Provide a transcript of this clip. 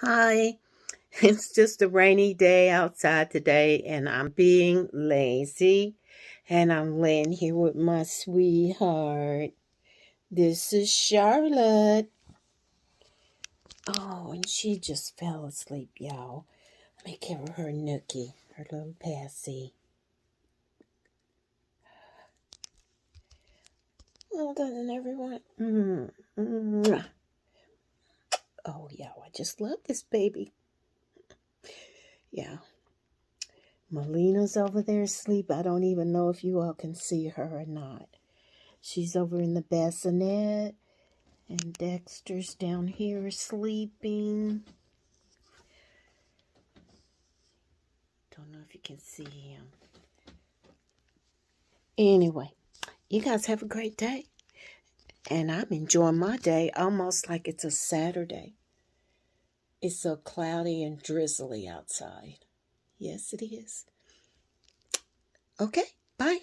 Hi, it's just a rainy day outside today, and I'm being lazy. And I'm laying here with my sweetheart. This is Charlotte. Oh, and she just fell asleep, y'all. Let me give her nookie, her little passy. Well done, everyone. Mwah. Oh, yeah, I just love this baby. Yeah. Melina's over there asleep. I don't even know if you all can see her or not. She's over in the bassinet, and Dexter's down here sleeping. Don't know if you can see him. Anyway, you guys have a great day. And I'm enjoying my day almost like it's a Saturday. It's so cloudy and drizzly outside. Yes, it is. Okay, bye.